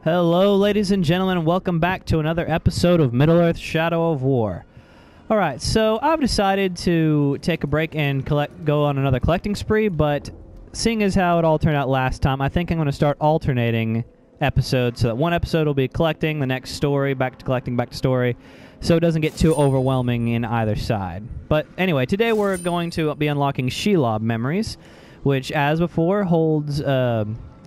Hello, ladies and gentlemen, and welcome back to another episode of Middle-earth: Shadow of War. Alright, so I've decided to take a break and go on another collecting spree, but seeing as how it all turned out last time, I think I'm going to start alternating episodes, so that one episode will be collecting, the next story, back to collecting, back to story, so it doesn't get too overwhelming in either side. But anyway, today we're going to be unlocking Shelob memories, which, as before,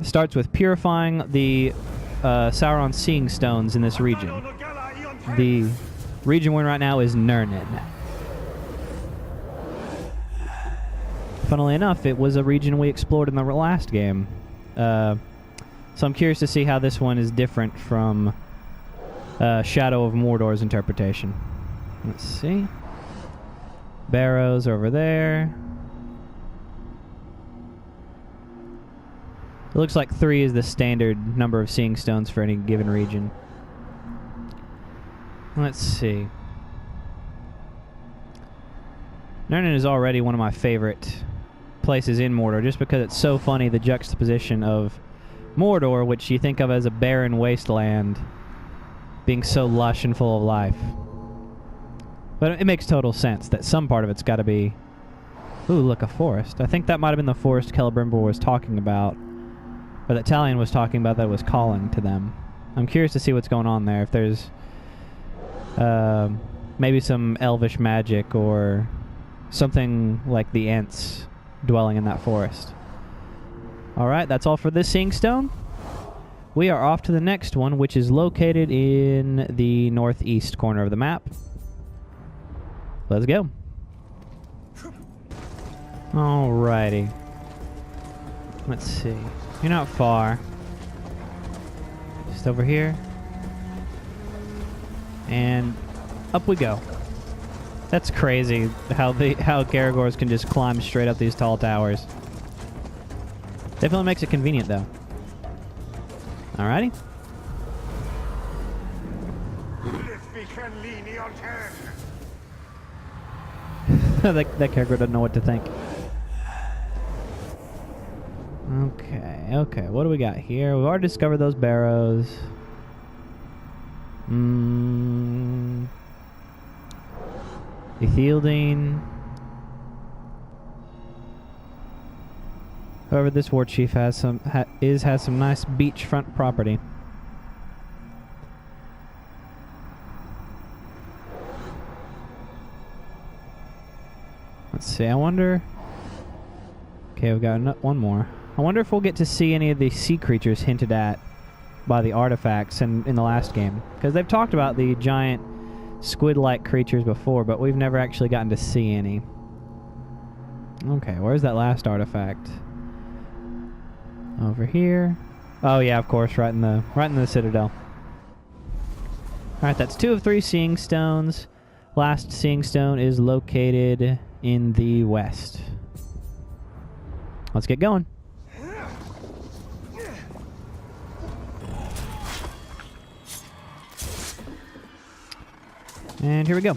starts with purifying the Sauron seeing stones in this region. The region we're in right now is Nurnen. Funnily enough, it was a region we explored in the last game. So I'm curious to see how this one is different from Shadow of Mordor's interpretation. Let's see. Barrows over there. It looks like 3 is the standard number of seeing stones for any given region. Let's see. Nurnen is already one of my favorite places in Mordor, just because it's so funny, the juxtaposition of Mordor, which you think of as a barren wasteland, being so lush and full of life. But it makes total sense that some part of it's got to be... Ooh, look, a forest. I think that might have been the forest Celebrimbor was talking about. Or that Talion was talking about that was calling to them. I'm curious to see what's going on there. If there's maybe some elvish magic or something like the Ents dwelling in that forest. Alright, that's all for this seeing stone. We are off to the next one, which is located in the northeast corner of the map. Let's go. Alrighty. Let's see. You're not far. Just over here. And up we go. That's crazy how Caragors can just climb straight up these tall towers. Definitely makes it convenient though. Alrighty. that Caragor doesn't know what to think. Okay, what do we got here? We've already discovered those barrows. Ethildine. However, this war chief has some nice beachfront property. Let's see. I wonder. Okay, we've got one more. I wonder if we'll get to see any of the sea creatures hinted at by the artifacts in the last game. Because they've talked about the giant squid-like creatures before, but we've never actually gotten to see any. Okay, where's that last artifact? Over here. Oh yeah, of course, right in the citadel. Alright, that's 2 of 3 seeing stones. Last seeing stone is located in the west. Let's get going. And here we go.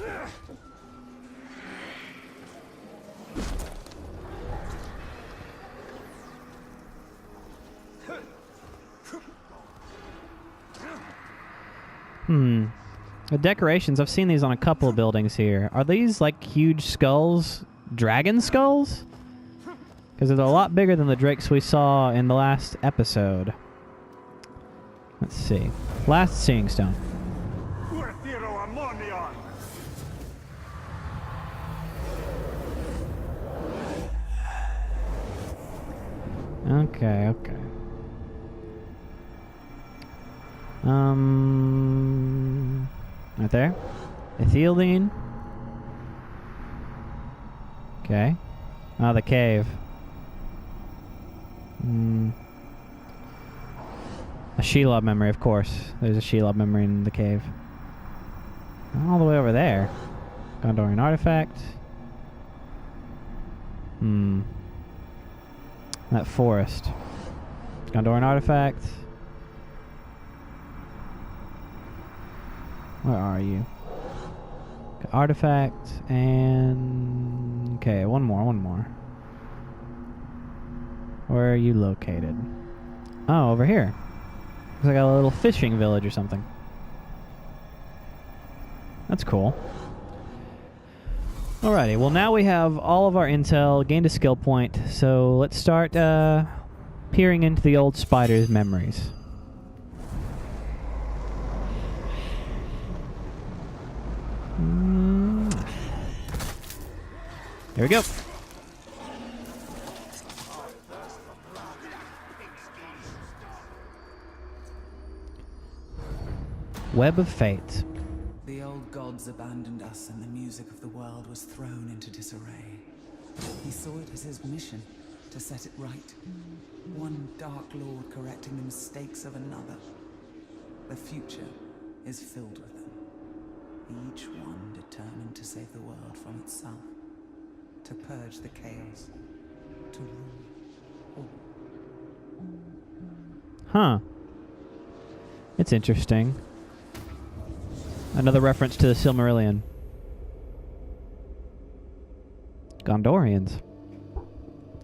The decorations, I've seen these on a couple of buildings here. Are these like huge skulls? Dragon skulls? Because they're a lot bigger than the drakes we saw in the last episode. Let's see. Last seeing stone. Okay. Right there. Ethildine. Okay. Oh, the cave. A Shelob memory, of course. There's a Shelob memory in the cave. All the way over there. Gondorian artifact. That forest. Gondorian artifact. Where are you? Artifact and... Okay, one more. Where are you located? Oh, over here. Looks like a little fishing village or something. That's cool. Alrighty, well now we have all of our intel, gained a skill point, so let's start peering into the old spider's memories. Here we go. Web of Fate. The old gods abandoned us and the music of the world was thrown into disarray. He saw it as his mission to set it right. One dark lord correcting the mistakes of another. The future is filled with them. Each one determined to save the world from itself. To purge the chaos. To rule all. Huh. It's interesting. Another reference to the Silmarillion. Gondorians.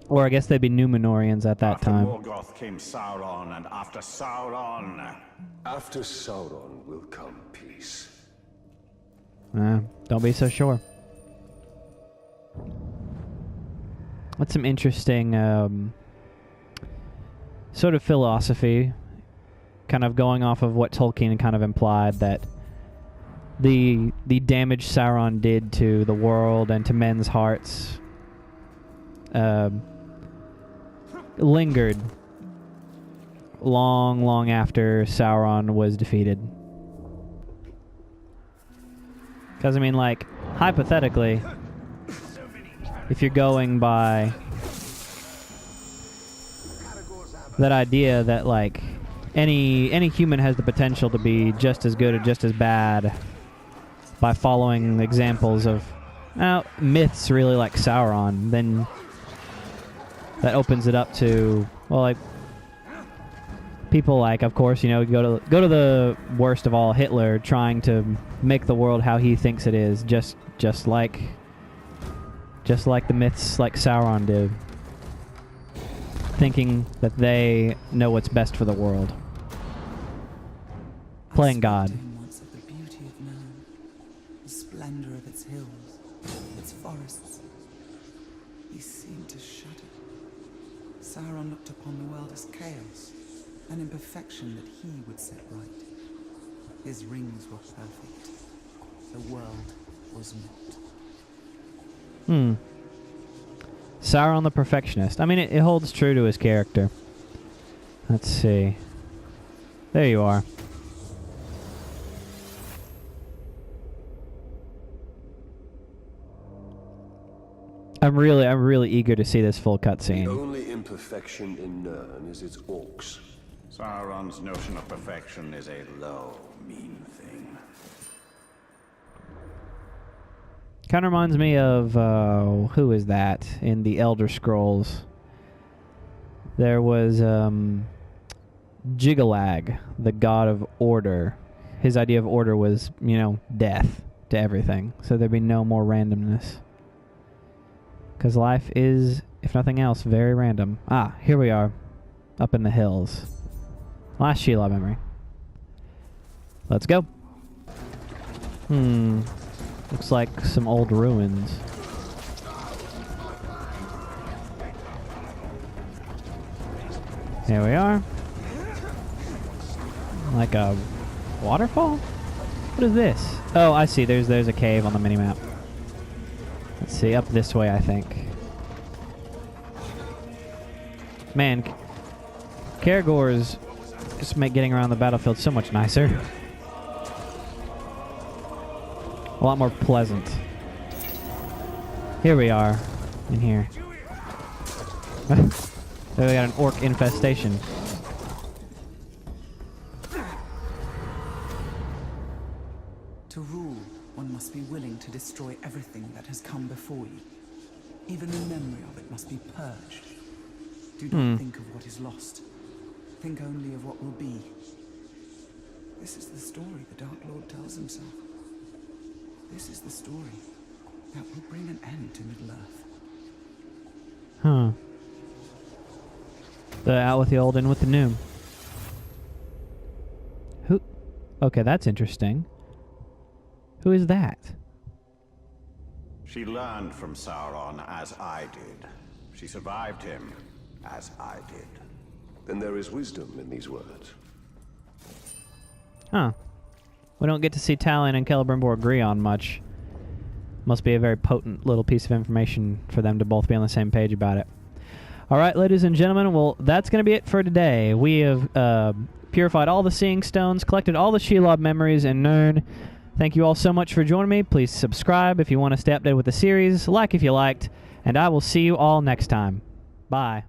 Or I guess they'd be Numenorians at that time. After Morgoth came Sauron, and after Sauron... After Sauron will come peace. Don't be so sure. That's some interesting sort of philosophy, kind of going off of what Tolkien kind of implied, that the damage Sauron did to the world and to men's hearts lingered long after Sauron was defeated. Because, I mean, like, hypothetically, if you're going by that idea that, like, any human has the potential to be just as good or just as bad by following examples of myths really like Sauron, then that opens it up to, well, like, people like, of course, you know, go to the worst of all, Hitler, trying to make the world how he thinks it is, just like the myths like Sauron did, thinking that they know what's best for the world, playing God. Once of the beauty of Nurn, the splendor of its hills, its forests. He seemed to shudder. Sauron looked upon the world as chaos, an imperfection that he would set right. His rings were perfect. The world was not. Sauron the Perfectionist. I mean, it holds true to his character. Let's see. There you are. I'm really eager to see this full cutscene. The only imperfection in Nurn is its orcs. Sauron's notion of perfection is a low, mean thing. Kind of reminds me of, who is that in the Elder Scrolls? There was, Jigalag, the god of order. His idea of order was, you know, death to everything. So there'd be no more randomness. Because life is, if nothing else, very random. Ah, here we are. Up in the hills. Last Shelob memory. Let's go. Looks like some old ruins. Here we are. Like a waterfall? What is this? Oh, I see. There's a cave on the minimap. Let's see, up this way, I think. Man, Caragors just make getting around the battlefield so much nicer. A lot more pleasant. Here we are, in here. There we got an orc infestation. To rule, one must be willing to destroy everything that has come before you. Even the memory of it must be purged. Do not think of what is lost. Think only of what will be. This is the story the Dark Lord tells himself. This is the story that will bring an end to Middle-earth. Huh. The out with the old, in with the new. Who? Okay, that's interesting. Who is that? She learned from Sauron as I did. She survived him as I did. Then there is wisdom in these words. Huh. We don't get to see Talion and Celebrimbor agree on much. Must be a very potent little piece of information for them to both be on the same page about it. All right, ladies and gentlemen, well, that's going to be it for today. We have purified all the Seeing Stones, collected all the Shelob memories in Nurn. Thank you all so much for joining me. Please subscribe if you want to stay updated with the series, like if you liked, and I will see you all next time. Bye.